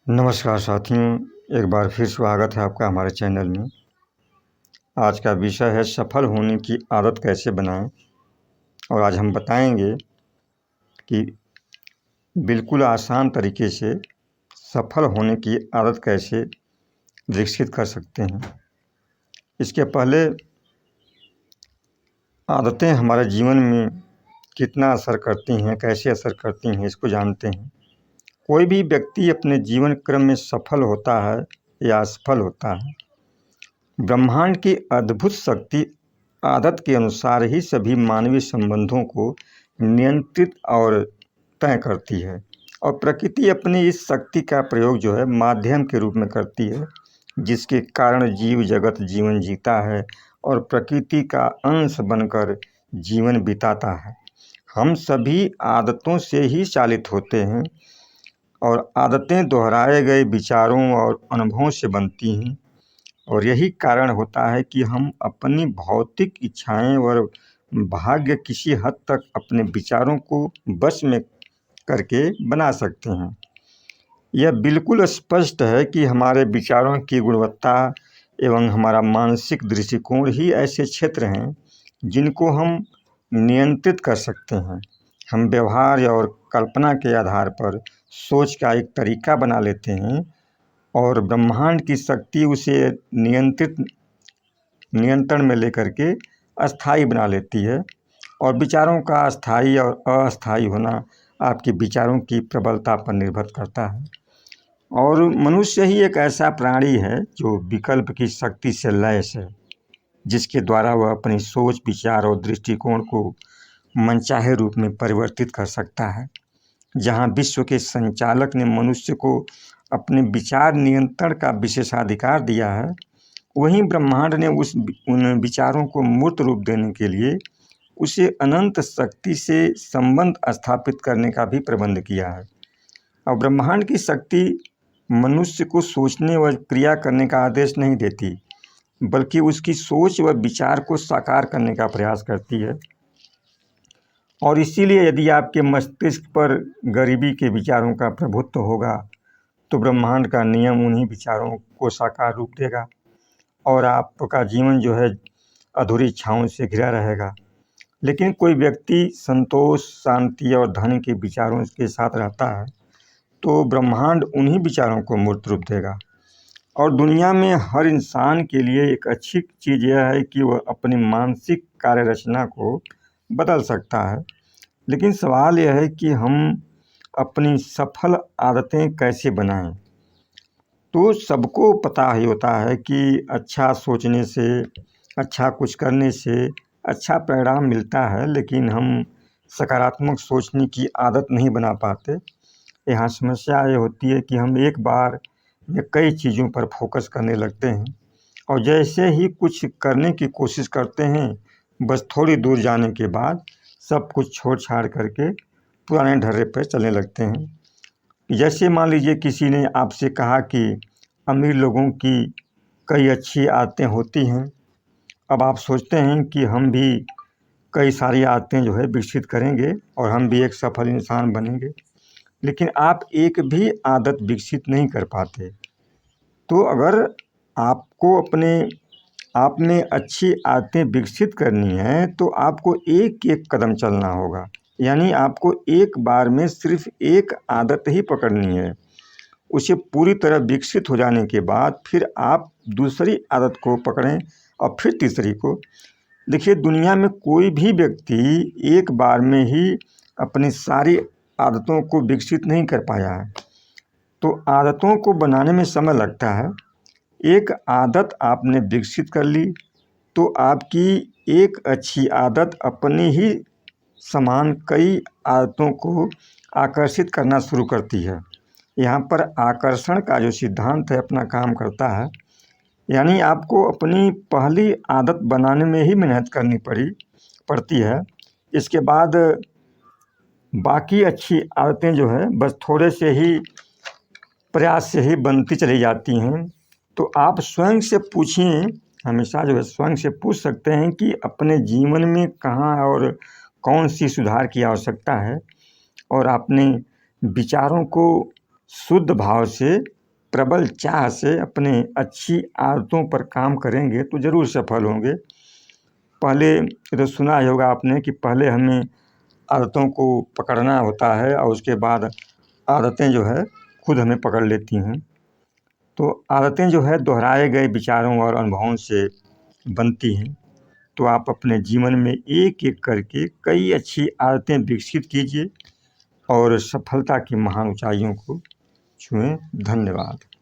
नमस्कार साथियों, एक बार फिर स्वागत है आपका हमारे चैनल में। आज का विषय है सफल होने की आदत कैसे बनाएं। और आज हम बताएंगे कि बिल्कुल आसान तरीके से सफल होने की आदत कैसे विकसित कर सकते हैं। इसके पहले आदतें हमारे जीवन में कितना असर करती हैं, कैसे असर करती हैं, इसको जानते हैं। कोई भी व्यक्ति अपने जीवन क्रम में सफल होता है या असफल होता है, ब्रह्मांड की अद्भुत शक्ति आदत के अनुसार ही सभी मानवीय संबंधों को नियंत्रित और तय करती है। और प्रकृति अपनी इस शक्ति का प्रयोग जो है माध्यम के रूप में करती है, जिसके कारण जीव जगत जीवन जीता है और प्रकृति का अंश बनकर जीवन बिताता है। हम सभी आदतों से ही चालित होते हैं और आदतें दोहराए गए विचारों और अनुभवों से बनती हैं। और यही कारण होता है कि हम अपनी भौतिक इच्छाएं और भाग्य किसी हद तक अपने विचारों को वश में करके बना सकते हैं। यह बिल्कुल स्पष्ट है कि हमारे विचारों की गुणवत्ता एवं हमारा मानसिक दृष्टिकोण ही ऐसे क्षेत्र हैं जिनको हम नियंत्रित कर सकते हैं। हम व्यवहार और कल्पना के आधार पर सोच का एक तरीका बना लेते हैं और ब्रह्मांड की शक्ति उसे नियंत्रण में लेकर के अस्थाई बना लेती है। और विचारों का स्थायी और अस्थायी होना आपके विचारों की प्रबलता पर निर्भर करता है। और मनुष्य ही एक ऐसा प्राणी है जो विकल्प की शक्ति से लैस है, जिसके द्वारा वह अपनी सोच, विचार और दृष्टिकोण को मनचाहे रूप में परिवर्तित कर सकता है। जहाँ विश्व के संचालक ने मनुष्य को अपने विचार नियंत्रण का विशेषाधिकार दिया है, वहीं ब्रह्मांड ने उन विचारों को मूर्त रूप देने के लिए उसे अनंत शक्ति से संबंध स्थापित करने का भी प्रबंध किया है। और ब्रह्मांड की शक्ति मनुष्य को सोचने व क्रिया करने का आदेश नहीं देती, बल्कि उसकी सोच व विचार को साकार करने का प्रयास करती है। और इसीलिए यदि आपके मस्तिष्क पर गरीबी के विचारों का प्रभुत्व होगा तो ब्रह्मांड का नियम उन्हीं विचारों को साकार रूप देगा और आपका जीवन जो है अधूरी इच्छाओं से घिरा रहेगा। लेकिन कोई व्यक्ति संतोष, शांति और धन के विचारों के साथ रहता है तो ब्रह्मांड उन्हीं विचारों को मूर्त रूप देगा। और दुनिया में हर इंसान के लिए एक अच्छी चीज़ यह है कि वह अपनी मानसिक कार्य रचना को बदल सकता है। लेकिन सवाल यह है कि हम अपनी सफल आदतें कैसे बनाएं। तो सबको पता ही होता है कि अच्छा सोचने से, अच्छा कुछ करने से अच्छा परिणाम मिलता है, लेकिन हम सकारात्मक सोचने की आदत नहीं बना पाते। यहाँ समस्या ये होती है कि हम एक बार में कई चीज़ों पर फोकस करने लगते हैं और जैसे ही कुछ करने की कोशिश करते हैं, बस थोड़ी दूर जाने के बाद सब कुछ छोड़ छाड़ करके पुराने ढर्रे पर चलने लगते हैं। जैसे मान लीजिए किसी ने आपसे कहा कि अमीर लोगों की कई अच्छी आदतें होती हैं। अब आप सोचते हैं कि हम भी कई सारी आदतें जो है विकसित करेंगे और हम भी एक सफल इंसान बनेंगे, लेकिन आप एक भी आदत विकसित नहीं कर पाते। तो अगर आपको अपने आप में अच्छी आदतें विकसित करनी है तो आपको एक एक कदम चलना होगा। यानी आपको एक बार में सिर्फ एक आदत ही पकड़नी है। उसे पूरी तरह विकसित हो जाने के बाद फिर आप दूसरी आदत को पकड़ें और फिर तीसरी को। देखिए, दुनिया में कोई भी व्यक्ति एक बार में ही अपनी सारी आदतों को विकसित नहीं कर पाया है। तो आदतों को बनाने में समय लगता है। एक आदत आपने विकसित कर ली तो आपकी एक अच्छी आदत अपनी ही समान कई आदतों को आकर्षित करना शुरू करती है। यहाँ पर आकर्षण का जो सिद्धांत है अपना काम करता है। यानी आपको अपनी पहली आदत बनाने में ही मेहनत करनी पड़ती है। इसके बाद बाकी अच्छी आदतें जो है बस थोड़े से ही प्रयास से ही बनती चली जाती हैं। तो आप स्वयं से पूछिए, हमेशा जो है स्वयं से पूछ सकते हैं कि अपने जीवन में कहाँ और कौन सी सुधार की आवश्यकता है और अपने विचारों को शुद्ध भाव से प्रबल चाह से अपने अच्छी आदतों पर काम करेंगे तो ज़रूर सफल होंगे। पहले तो सुना ही होगा आपने कि पहले हमें आदतों को पकड़ना होता है और उसके बाद आदतें जो है खुद हमें पकड़ लेती हैं। तो आदतें जो है दोहराए गए विचारों और अनुभवों से बनती हैं। तो आप अपने जीवन में एक-एक करके कई अच्छी आदतें विकसित कीजिए और सफलता की महान ऊँचाइयों को छुएँ। धन्यवाद।